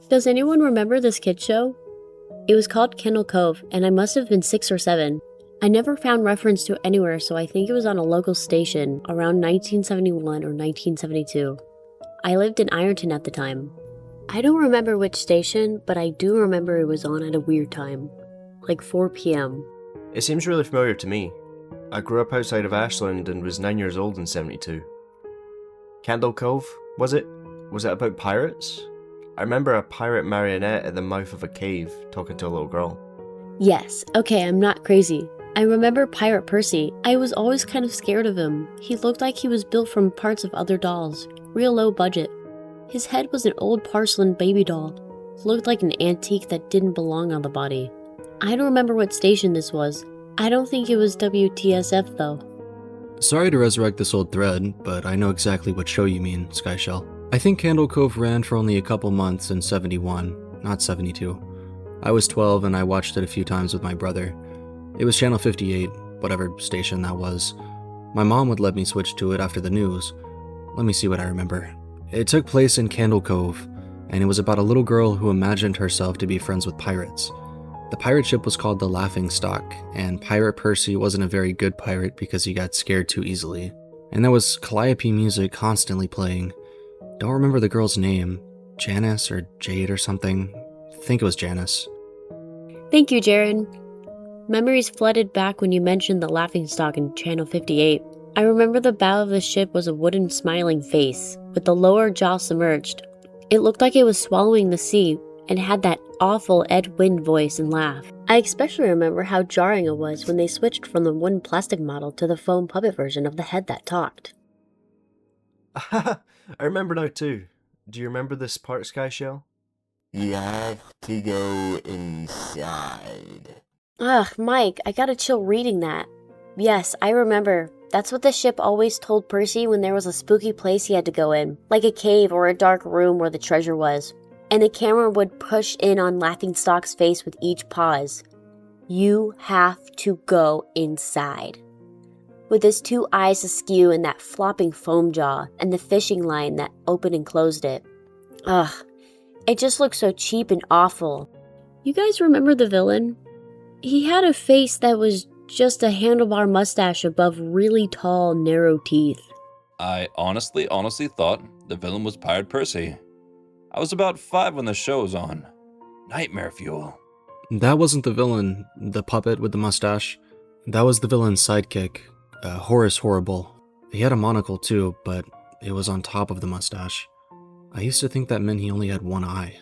Does anyone remember this kid show? It was called Candle Cove, and I must have been 6 or 7. I never found reference to it anywhere, so I think it was on a local station around 1971 or 1972. I lived in Ironton at the time. I don't remember which station, but I do remember it was on at a weird time, like 4 p.m. It seems really familiar to me. I grew up outside of Ashland and was 9 years old in 72. Candle Cove, was it? Was it about pirates? I remember a pirate marionette at the mouth of a cave talking to a little girl. Yes, okay, I'm not crazy. I remember Pirate Percy. I was always kind of scared of him. He looked like he was built from parts of other dolls, real low budget. His head was an old porcelain baby doll. Looked like an antique that didn't belong on the body. I don't remember what station this was. I don't think it was WTSF though. Sorry to resurrect this old thread, but I know exactly what show you mean, Skyshell. I think Candle Cove ran for only a couple months in 71, not 72. I was 12 and I watched it a few times with my brother. It was channel 58, whatever station that was. My mom would let me switch to it after the news. Let me see what I remember. It took place in Candle Cove, and it was about a little girl who imagined herself to be friends with pirates. The pirate ship was called the Laughing Stock, and Pirate Percy wasn't a very good pirate because he got scared too easily. And there was calliope music constantly playing. Don't remember the girl's name. Janice or Jade or something. I think it was Janice. Thank you, Jaren. Memories flooded back when you mentioned the laughingstock in Channel 58. I remember the bow of the ship was a wooden smiling face, with the lower jaw submerged. It looked like it was swallowing the sea, and had that awful Ed Wynn voice and laugh. I especially remember how jarring it was when they switched from the wooden plastic model to the foam puppet version of the head that talked. I remember now too. Do you remember this part, Skyshell? You have to go inside. Ugh, Mike, I gotta chill reading that. Yes, I remember. That's what the ship always told Percy when there was a spooky place he had to go in, like a cave or a dark room where the treasure was. And the camera would push in on Laughingstock's face with each pause. You have to go inside. With his 2 eyes askew and that flopping foam jaw, and the fishing line that opened and closed it. Ugh, it just looked so cheap and awful. You guys remember the villain? He had a face that was just a handlebar mustache above really tall, narrow teeth. I honestly thought the villain was Pirate Percy. I was about 5 when the show was on. Nightmare fuel. That wasn't the villain, the puppet with the mustache. That was the villain's sidekick, Horace Horrible. He had a monocle too, but it was on top of the mustache. I used to think that meant he only had one eye.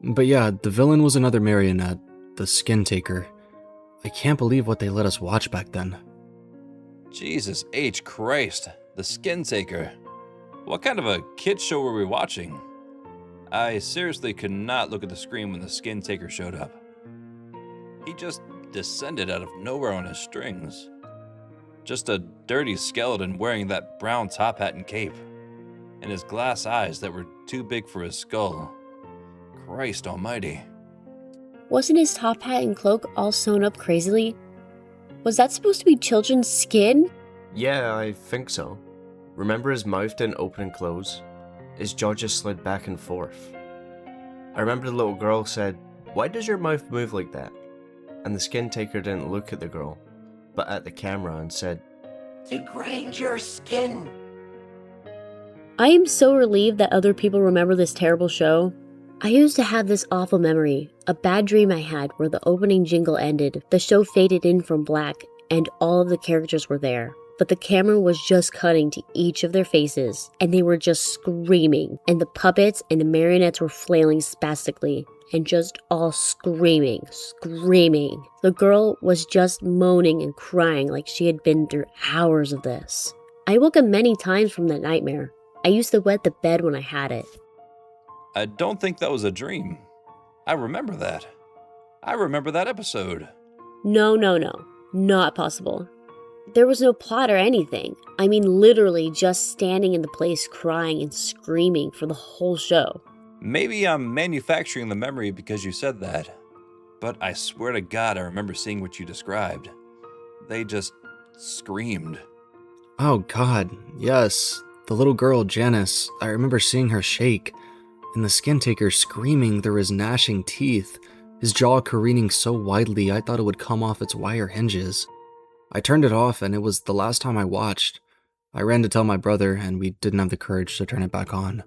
But yeah, the villain was another marionette, the Skin Taker. I can't believe what they let us watch back then. Jesus H. Christ, the Skin Taker. What kind of a kid show were we watching? I seriously could not look at the screen when the Skin Taker showed up. He just descended out of nowhere on his strings. Just a dirty skeleton wearing that brown top hat and cape, and his glass eyes that were too big for his skull. Christ almighty. Wasn't his top hat and cloak all sewn up crazily? Was that supposed to be children's skin? Yeah, I think so. Remember his mouth didn't open and close? His jaw just slid back and forth. I remember the little girl said, "Why does your mouth move like that?" And the Skin Taker didn't look at the girl, but at the camera and said, To grind your skin. I am so relieved that other people remember this terrible show. I used to have this awful memory, a bad dream I had where the opening jingle ended, the show faded in from black, and all of the characters were there. But the camera was just cutting to each of their faces, and they were just screaming, and the puppets and the marionettes were flailing spastically, and just all screaming. The girl was just moaning and crying like she had been through hours of this. I woke up many times from that nightmare. I used to wet the bed when I had it. I don't think that was a dream. I remember that. I remember that episode. No, not possible. There was no plot or anything. I mean, literally just standing in the place crying and screaming for the whole show. Maybe I'm manufacturing the memory because you said that, but I swear to God I remember seeing what you described. They just screamed. Oh god, yes. The little girl, Janice, I remember seeing her shake. and the skin taker screaming through his gnashing teeth, his jaw careening so widely I thought it would come off its wire hinges. I turned it off, and it was the last time I watched. I ran to tell my brother, and we didn't have the courage to turn it back on.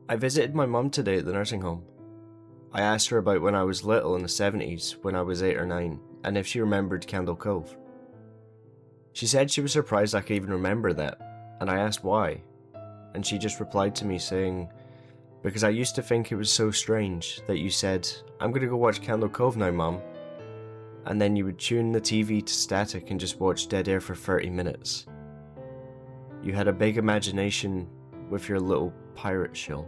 I visited my mum today at the nursing home. I asked her about when I was little in the 70s, when I was 8 or 9, and if she remembered Candle Cove. She said she was surprised I could even remember that, and I asked why, and she just replied to me saying, because I used to think it was so strange that you said, "I'm gonna go watch Candle Cove now, Mum," and then you would tune the TV to static and just watch dead air for 30 minutes. You had a big imagination with your little pirate shell.